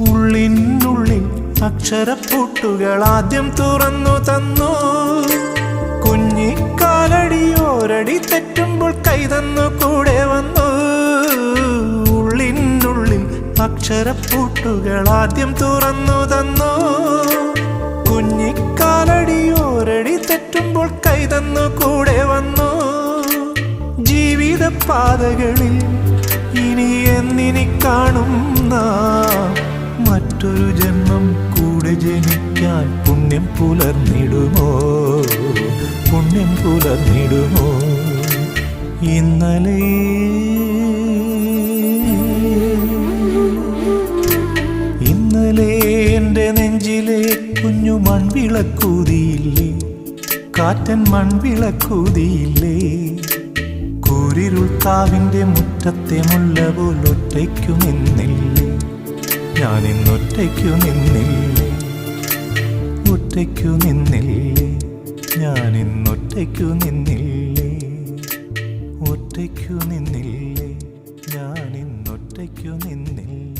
ഉള്ളിനുള്ളിൽ അക്ഷരപ്പൂട്ടുകൾ ആദ്യം തുറന്നു തന്നു. കുഞ്ഞിക്കാലടിയോരടി തെറ്റുമ്പോൾ കൈതന്നു കൂടെ വന്നു. ഉള്ളിനുള്ളിൽ അക്ഷരപ്പൂട്ടുകൾ ആദ്യം തുറന്നു തന്നു. കുഞ്ഞിക്കാലടിയോരടി തെറ്റുമ്പോൾ കൈതന്നു കൂടെ വന്നു. ജീവിതപാതകളിൽ ഇനി എന്നിനി കാണും നാം മറ്റൊരു ജന്മം കൂടെ ജനിക്കാൻ പുണ്യം പുലർന്നിടുമോ, പുണ്യം പുലർന്നിടുമോ? ഇന്നലെ എൻ്റെ നെഞ്ചിലെ കുഞ്ഞു മൺവിളക്കൂതിയില്ലേ, കാറ്റൻ മൺവിളക്കൂതിയില്ലേ? കൂരിരുൾ കാവിൻ്റെ മുറ്റത്തെ മുല്ല പോലൊറ്റയ്ക്കു നിന്നില്ലേ, ഞാനിന്നൊറ്റയ്ക്കു നിന്നില്ലേ, ഒറ്റയ്ക്കു നിന്നില്ലേ, ഞാനിന്നൊറ്റയ്ക്കു നിന്നില്ലേ, ഒറ്റയ്ക്കു നിന്നില്ലേ, ഞാനിന്നൊറ്റയ്ക്കു നിന്നില്ലേ.